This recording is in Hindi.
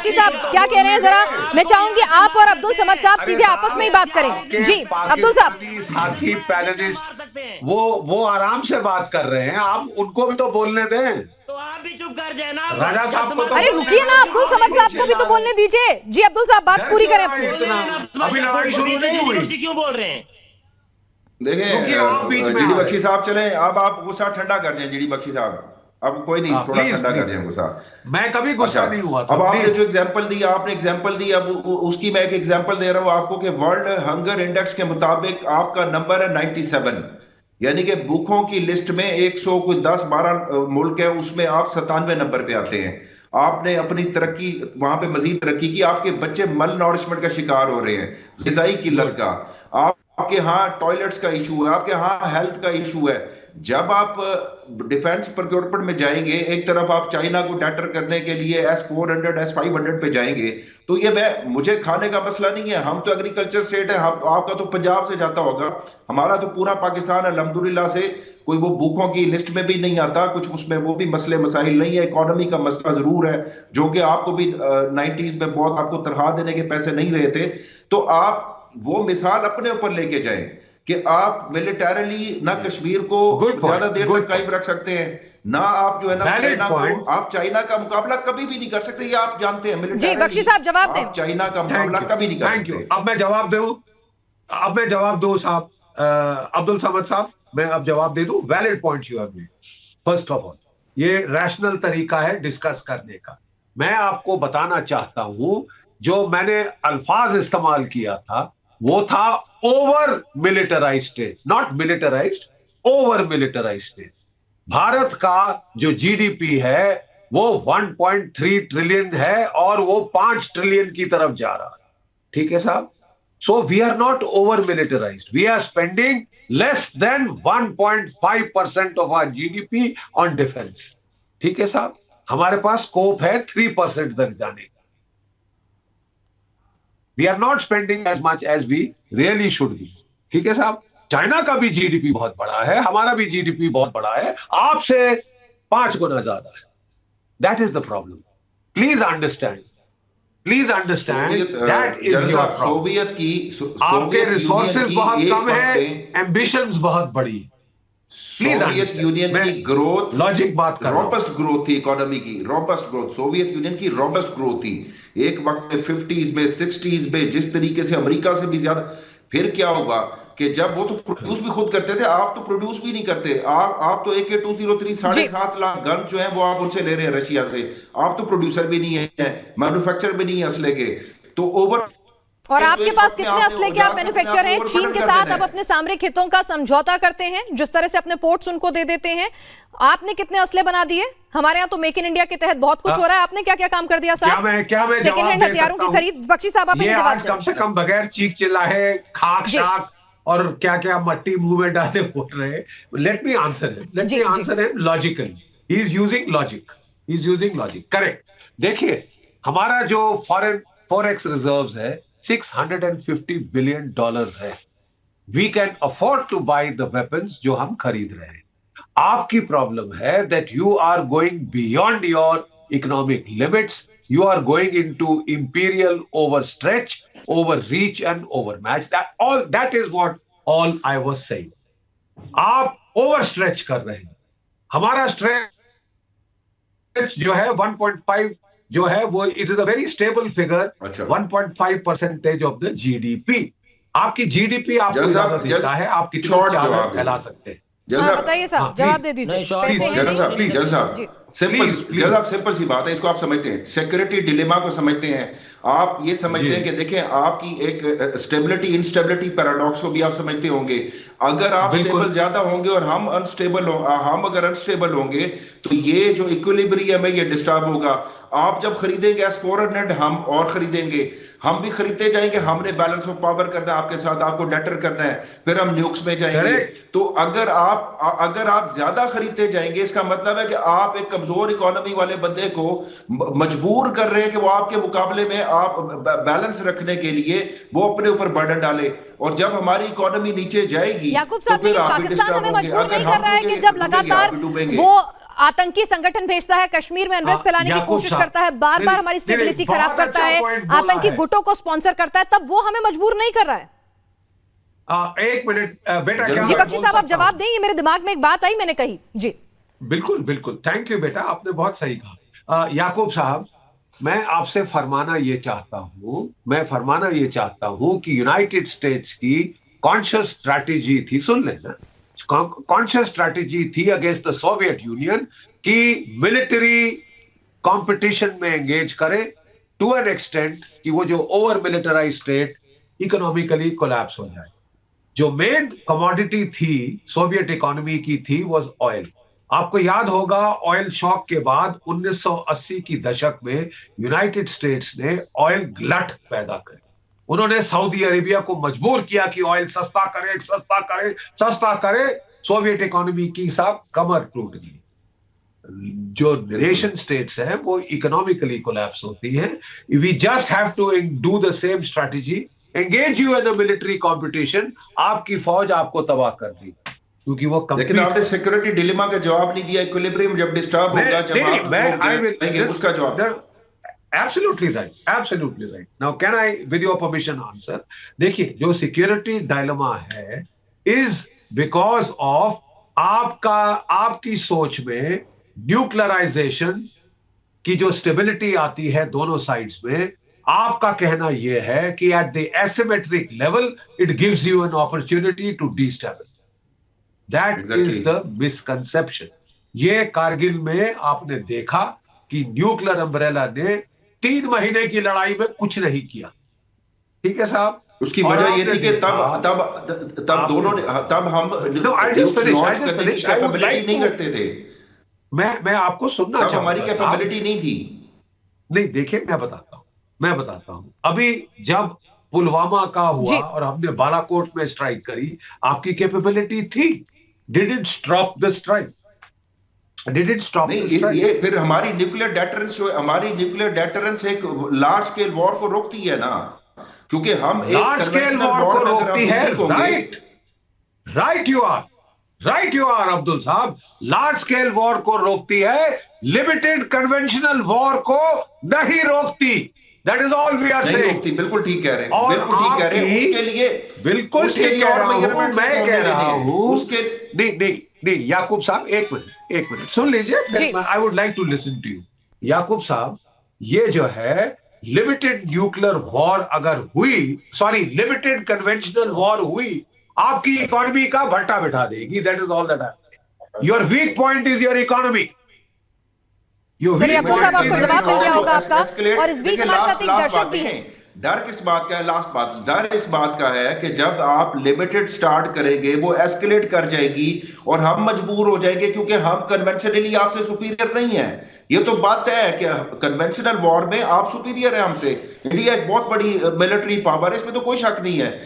बख्शी साहब क्या कह रहे हैं, जरा मैं चाहूंगी आप और अब्दुल समद साहब सीधे आपस में ही बात करें। जी अब्दुल साहब। साथी पैनलिस्ट वो आराम से बात कर रहे हैं, आप उनको भी तो बोलने दें। तो आप भी चुप कर जाए ना राजा साहब को तो अरे रुकिए ना, अब्दुल समद साहब को भी तो बोलने दीजिए। जी अब्दुल साहब बात पूरी करें अपनी। अभी लड़ाई शुरू नहीं हुई, क्यों बोल रहे हैं? देखिए जीडी बख्शी साहब चले, अब आप गुस्सा ठंडा कर जाए जीडी बख्शी साहब, अब कोई नहीं, थोड़ा ठंडा कर जाए गुस्सा। मैं कभी गुस्सा नहीं हुआ था। अब आपने जो एग्जांपल दी, आपने एग्जांपल दी, अब उसकी मैं एक एग्जांपल दे रहा हूं आपको कि वर्ल्ड हंगर इंडेक्स के मुताबिक आपका नंबर है 97, यानी कि भूखों की लिस्ट में 110-12 मुल्क है, उसमें आप 97 नंबर पे आते हैं। आपने अपनी तरक्की वहां पे मजीद तरक्की की, आपके बच्चे मल नॉरिशमेंट का शिकार हो रहे हैं, ग़िज़ाई किल्लत का, आपके यहाँ टॉयलेट्स का इशू है, आपके यहाँ हेल्थ का इशू है। जब आप डिफेंस प्रोक्योरमेंट में जाएंगे, एक तरफ आप चाइना को डैटर करने के लिए S-400 S-500 पे जाएंगे, तो ये मुझे खाने का मसला नहीं है, हम तो एग्रीकल्चर स्टेट है, आपका तो पंजाब से जाता होगा, हमारा तो पूरा पाकिस्तान अल्हम्दुलिल्लाह से कोई वो भूखों की लिस्ट में भी नहीं आता, कुछ उसमें वो भी मसले मसाइल नहीं है। इकोनॉमी का मसला जरूर है, जो कि आपको भी 90s में बहुत आपको तनख्वाह देने के पैसे नहीं रहे थे, तो आप वो मिसाल अपने ऊपर लेके जाएं कि आप मिलिटरीली ना कश्मीर को ज्यादा देर तक कायम रख सकते हैं, ना आप जो है ना चाइना को, आप चाइना का मुकाबला कभी भी नहीं कर सकते, ये आप जानते हैं। जी बख्शी साहब जवाब दें। चाइना का मुकाबला कभी नहीं कर सकते। अब मैं जवाब दूं साहब, अब्दुल समद साहब, मैं अब जवाब दे दूं। Valid point you have made. First of all, ये रैशनल तरीका है डिस्कस करने का। मैं आपको बताना चाहता हूं, जो मैंने अल्फाज इस्तेमाल किया था वो था over militarized state, not militarized, over militarized state. Bharat का जो जीडीपी है वो 1.3 ट्रिलियन है और वो 5 ट्रिलियन की तरफ जा रहा है। ठीक है साहब? So we are not over militarized, we are spending less than 1.5% of our GDP on defence. ठीक है साहब? हमारे पास स्कोप है 3% तक जाने का। We are not spending as much as we really should be. ठीक है साहब? चाइना का भी जीडीपी बहुत बड़ा है, हमारा भी जीडीपी बहुत बड़ा है, आपसे 5 गुना ज्यादा है। That is the problem. Please understand. Please understand that is your problem. Soviet की आपके रिसोर्सेज बहुत कम है, एम्बिशंस बहुत बड़ी है। सोवियत यूनियन की ग्रोथ, लॉजिक बात कर, रॉबस्ट ग्रोथ थी इकोनॉमी की, रॉबस्ट ग्रोथ, सोवियत यूनियन की रॉबस्ट ग्रोथ थी एक वक्त में 50s में 60s में, जिस तरीके से अमेरिका से भी ज्यादा। फिर क्या होगा कि जब वो तो प्रोड्यूस भी खुद करते थे, आप तो प्रोड्यूस भी नहीं करते, आप तो AK-203 7.5 लाख गन जो है वो आप उनसे ले रहे हैं रशिया से, आप तो प्रोड्यूसर भी नहीं है, मैन्युफैक्चर भी नहीं है असले के, तो ओवर। और आपके पास कितने असले के आप मैन्युफैक्चर हैं? चीन के साथ आप अपने सामरिक हितों का समझौता करते हैं, जिस तरह से अपने पोर्ट्स उनको दे देते हैं। आपने कितने असले बना दिए? हमारे यहाँ तो मेक इन इंडिया के तहत बहुत कुछ हो रहा है, आपने क्या क्या काम कर दिया साहब? सेकंड हैंड हथियारों की खरीद। बख्शी साहब आप आज कम से कम बगैर चीख चिल्लाए, खाक शाक और क्या क्या मट्टी मुंह में डाले बोल रहे हैं। Let me answer him logically. He is using logic, correct. देखिए, हमारा जो फॉरेक्स रिजर्व्स है $650 बिलियन है। We can afford to buy the weapons जो हम खरीद रहे हैं। आपकी प्रॉब्लम है that you are going beyond your economic limits, you are going into imperial overstretch, overreach and overmatch. That is what all I was saying. आप overstretch कर रहे हैं। हमारा stretch जो है 1.5 जो है वो it is a very stable figure, 1.5% of the GDP. आपकी GDP आपको ज्यादा देता है, आप कितना चावल फैला सकते हैं। बताइए साहब, जवाब दे दीजिए। सिंपल सी बात है, इसको आप समझते हैं, सिक्योरिटी डिलेमा को समझते हैं, आप ये समझते हैं कि देखें आपकी एक स्टेबिलिटी इंस्टेबिलिटी पैराडॉक्स को भी आप समझते होंगे। अगर आप स्टेबल ज्यादा होंगे और हम अगर अनस्टेबल होंगे तो ये जो इक्विलिब्रियम है ये डिस्टर्ब होगा। आप जब खरीदेंगे S-400 हम और खरीदेंगे, हम भी खरीदते जाएंगे, हमने बैलेंस ऑफ पावर करना है आपके साथ, आपको डेटर करना है, फिर हम न्यूक्स में जाएंगे। तो अगर आप ज्यादा खरीदते जाएंगे, इसका मतलब है कि आप एक कमजोर इकोनॉमी वाले बंदे को मजबूर कर रहे हैं कि वो आपके मुकाबले में आप बैलेंस रखने के लिए वो अपने ऊपर बर्डन डाले। और जब हमारी इकोनॉमी नीचे जाएगी याकूब साहब, पाकिस्तान हमें मजबूर नहीं कर रहा है कि जब लगातार वो आतंकी संगठन भेजता है, कश्मीर में अनरेस्ट फैलाने की याकूब कोशिश साहब, करता है, बार बार हमारी स्टेबिलिटी खराब करता है, आतंकी गुटों को स्पॉन्सर करता है, तब वो हमें मजबूर नहीं कर रहा है। एक मिनट बेटा, क्या जी मैं बख्शी बोल साहब, आप सकता जवाब हूं? दें, ये मेरे दिमाग में एक बात आई, मैंने कही। जी बिल्कुल बिल्कुल, थैंक यू बेटा, आपने बहुत सही कहा। याकूब साहब, मैं आपसे फरमाना ये चाहता हूं कि यूनाइटेड स्टेट्स की कॉन्शियस स्ट्रैटेजी थी, सुन लेना, कॉन्शियस स्ट्रैटेजी थी अगेंस्ट द सोवियत यूनियन कि मिलिट्री कंपटीशन में एंगेज करे टू एन एक्सटेंट कि वो जो over militarise state economically collapse हो जाए। जो मेन कमोडिटी थी सोवियत इकोनॉमी की थी वाज ऑयल। आपको याद होगा ऑयल शॉक के बाद 1980 की दशक में यूनाइटेड स्टेट्स ने ऑयल ग्लट पैदा कर, उन्होंने सऊदी अरेबिया को मजबूर किया कि ऑयल सस्ता करे। सोवियत इकोनॉमी की साहब कमर टूट गई। जो नेशन स्टेट्स हैं वो इकोनॉमिकली कोलैप्स होती हैं। We just have to do the same strategy, engage you in a military competition, आपकी फौज आपको तबाह कर दी, क्योंकि वो लेकिन आपने सिक्योरिटी डिलेमा का जवाब नहीं दिया। इक्विलिब्रियम जब डिस्टर्ब होगा, जब उसका जवाब। Absolutely right. Now, can I, with your permission, answer? देखिए, जो सिक्योरिटी डायलेमा है is because of आपकी सोच में न्यूक्लियराइजेशन की जो स्टेबिलिटी आती है दोनों साइड्स में, आपका कहना यह है कि at the asymmetric level it gives you an opportunity to destabilise. That is the misconception. ये कारगिल में आपने देखा कि न्यूक्लियर अम्ब्रेला ने 3 महीने की लड़ाई में कुछ नहीं किया। ठीक है साहब, उसकी वजह ये थी कि तब दोनों ने, तब हम कैपेबिलिटी नहीं करते थे। मैं आपको सुनना चाहूंगा, हमारी कैपेबिलिटी नहीं थी। नहीं, देखिए मैं बताता हूं। अभी जब पुलवामा का हुआ और हमने बालाकोट में स्ट्राइक करी, आपकी कैपेबिलिटी थी। Did it stop the strike? ये फिर हमारी न्यूक्लियर डेटरेंस एक लार्ज स्केल वॉर को रोकती है ना, क्योंकि हम एक लार्ज स्केल वॉर को रोकती है। राइट यू आर अब्दुल साहब, लार्ज स्केल वॉर को रोकती है, लिमिटेड कन्वेंशनल वॉर को नहीं रोकती। That is all we are saying. बिल्कुल ठीक कह रहे हैं, उसके लिए बिल्कुल ठीक कह रहा हूं, मैं कह रहा हूं उसके नहीं याकूब साहब, एक मिनट सुन लीजिए, I would like to listen to you. Yakub साहब, ये जो है लिमिटेड न्यूक्लियर वॉर अगर हुई, लिमिटेड कन्वेंशनल वॉर हुई, आपकी इकोनॉमी का भट्टा बिठा देगी। That is all that I. Your weak point is your economy. चलिए अब्दुल साहब, आपको जवाब मिल गया होगा आपका। और इस बीच हमारे साथ एक दर्शक भी हैं। डर किस बात का है? डर इस बात का है कि जब आप लिमिटेड स्टार्ट करेंगे वो एस्केलेट कर जाएगी और हम मजबूर हो जाएंगे, क्योंकि हम कन्वेंशनली आपसे सुपीरियर नहीं है। ये तो बात है कि कन्वेंशनल वॉर में आप सुपीरियर है हमसे। इंडिया एक बहुत बड़ी मिलिट्री पावर है, इसमें तो कोई शक नहीं है।